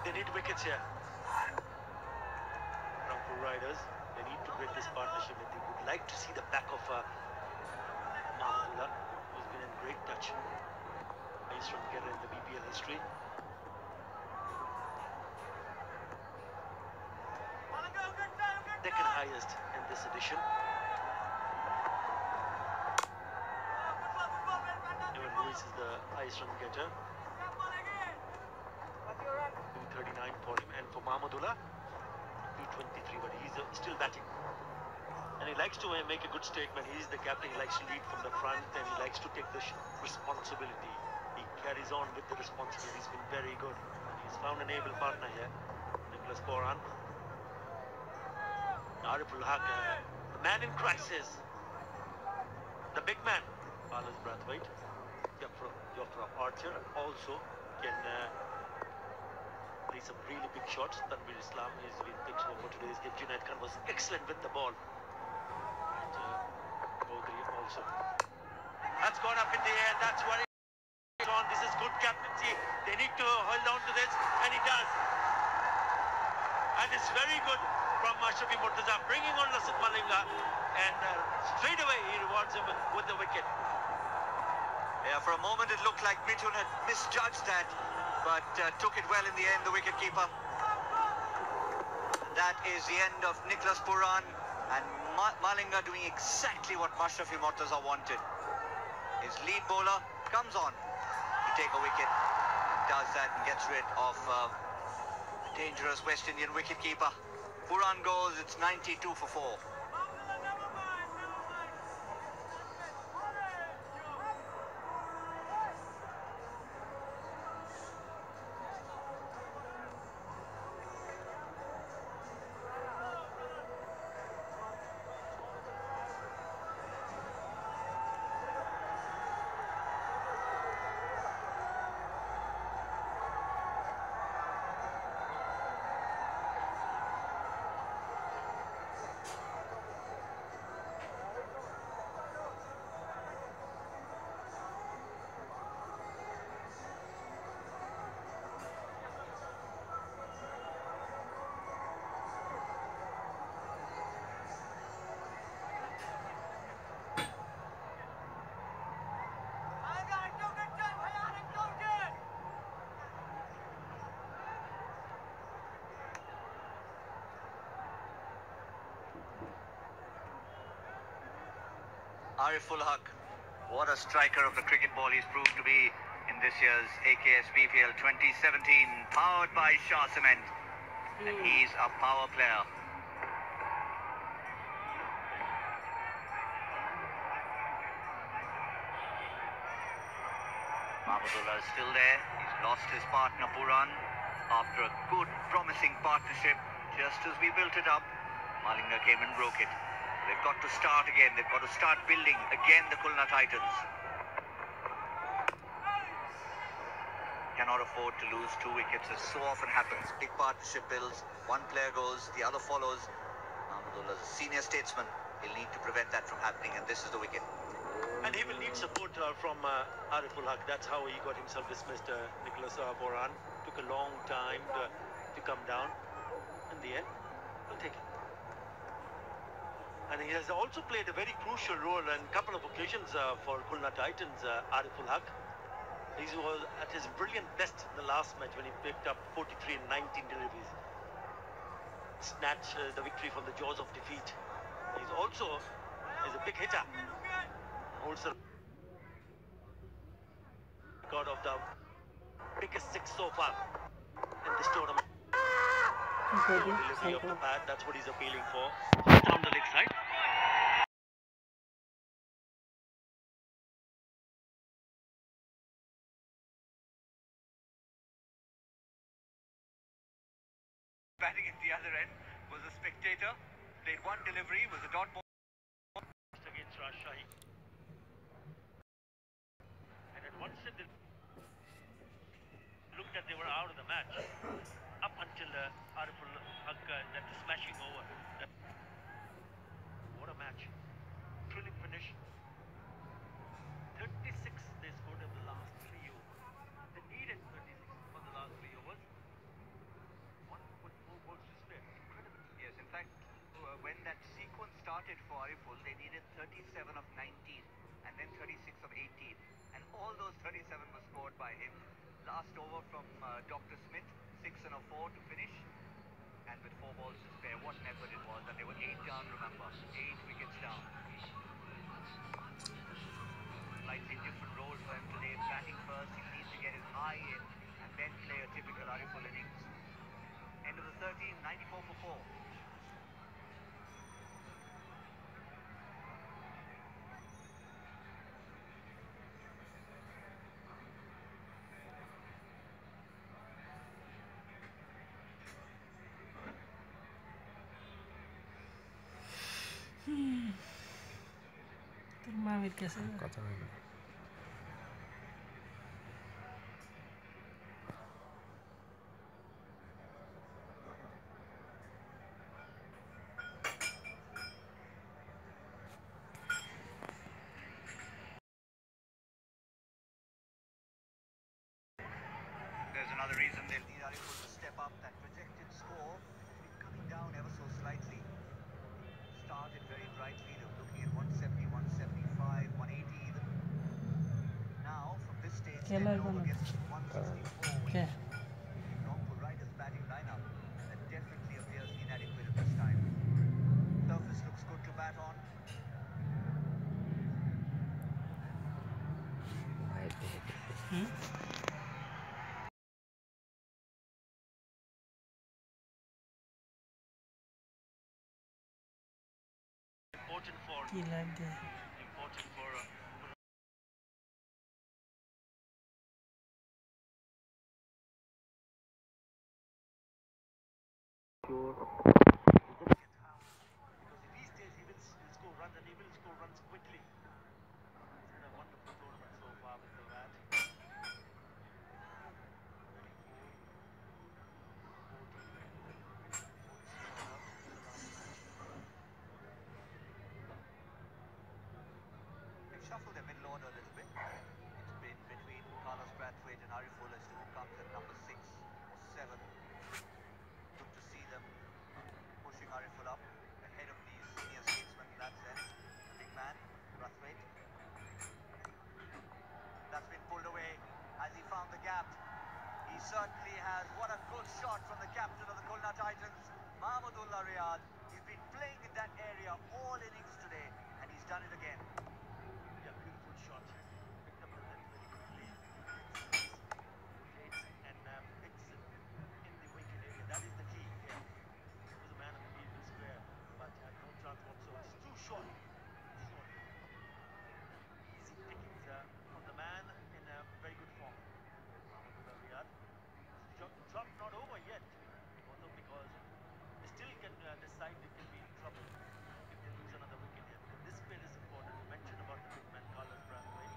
D: They need wickets here. Rangpur Riders, they need to break this partnership, and they would like to see the back of Mahmudullah, who's been in great touch. He's from Kerala in the BPL history. Second highest in this edition. Evan Lewis is the highest run getter. 239 for him, and for Mahmudullah 223, but he's still batting, and he likes to make a good statement. He's the captain, he likes to lead from the front, and he likes to take the responsibility. He carries on with the responsibility. He's been very good, and he's found an able partner here, Nicholas Pooran. Ariful Haq, the man in crisis, the big man, Palas Brathwaite. Jofra Archer also can play some really big shots. Tanveer Islam has been picked for today's game. Junaid Khan was excellent with the ball. And Chaudhary also. That's gone up in the air. That's what it's on. This is good captaincy. They need to hold on to this, and he does. And it's very good from Mashrafi Mortaza, bringing on Lasith Malinga, and straight away he rewards him with the wicket.
C: Yeah, for a moment it looked like Mithun had misjudged that, but took it well in the end, the wicketkeeper. That is the end of Nicholas Pooran, and Malinga doing exactly what Mashrafi Mortaza wanted. His lead bowler comes on to take a wicket, does that and gets rid of a dangerous West Indian wicketkeeper. Pooran goes, it's 92 for 4. Ariful Haq, what a striker of the cricket ball he's proved to be in this year's AKS BPL 2017, powered by Shah Cement. And he's a power player. Mahmudullah is still there. He's lost his partner Puran after a good, promising partnership. Just as we built it up, Malinga came and broke it. They've got to start again. They've got to start building again, the Khulna Titans. Cannot afford to lose 2 wickets, as so often happens. Big partnership builds, one player goes, the other follows. Mahmudullah is a senior statesman. He'll need to prevent that from happening, and this is the wicket.
D: And he will need support from Ariful Haq. That's how he got himself dismissed. Nicholas Pooran took a long time to come down. In the end, he'll take it. And he has also played a very crucial role in a couple of occasions for Khulna Titans, Ariful Haq. He was at his brilliant best in the last match when he picked up 43 and 19 deliveries. Snatched the victory from the jaws of defeat. He's also a big hitter. Holds the record of the biggest 6 so far in this tournament. Delivery of the pad, that's what he's appealing for. Down the leg side.
C: Batting at the other end was a spectator. Played one delivery, was a dot ball
D: Against Rajshahi. And at once it looked that they were out of the match. Up until Ariful Haq that smashing over. What a match. Thrilling finish. 36 they scored in the last 3 overs. They needed 36 for the last 3 overs. 1.4 balls to spare. Incredible.
C: Yes, in fact, when that sequence started for Ariful, they needed 37 of 19 and then 36 of 18. And all those 37 were scored by him. Last over from Dr. Smith, 6 and a 4 to finish. And with 4 balls to spare, what an effort it was. And they were 8 down, remember. 8 wickets down. Slightly different role for him today. Batting first, he needs to get his eye in and then play a typical Ariful innings. End of the 13, 94 for 4.
M: তোর মামির কাছে
O: কথা বলবো
C: There's another reason they'll need Ariful to step up. That projected score has been coming down ever so slightly. Started very brightly. They were looking at 170, 175, 180 even. Now, from this stage, they're over against 164.
M: Okay.
C: Rangpur Riders batting lineup that definitely appears inadequate at this time. Surface looks good to bat on.
D: Important for
M: কি লাগবে
D: important for because if he stays, he will score runs and he will score runs quickly. It's been a wonderful tournament so far with Virat.
C: They've shuffled their middle order a little bit. It's been between Carlos Brathwaite and Ariful as to who comes at number 6 or 7. Good to see them pushing Ariful up ahead of these senior statesmen in that sense. The big man, Brathwaite. That's been pulled away as he found the gap. He certainly has. What a good shot from the captain of the Khulna Titans, Mahmudullah Riyad. He's been playing in that area all innings today, and he's done it again.
D: shot, picked up the length very quickly, rotates and hits it in the wicket area. That is the key here. He was a man of the people square, but had no chance whatsoever. It's too short. Easy pickings from the man in very good form. Mahmudullah Riyad. Drop not over yet, although because they still can decide they can be in trouble if they lose another wicket here, because this spin is important. You mentioned about the big man Carlos Brathwaite.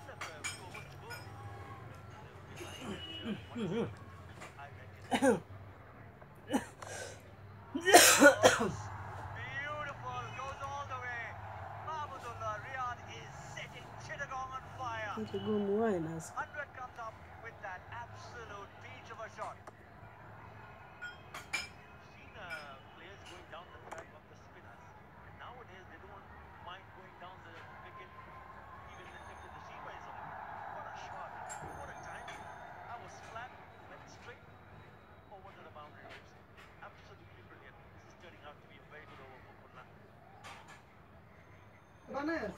D: Still have 2 overs to go. They will be lying at 1 I reckon. Beautiful, goes all the way. Mahmudullah Riyad is setting Chittagong on fire. 100 comes up with that absolute peach of a shot. Seen players going down the track of the spinners, and nowadays they don't mind going down the wicket even if the seamer is on. What a shot, what a timing. I was flat, went straight over to the boundary ropes. Absolutely brilliant. This is turning out to be a very good over for Punna.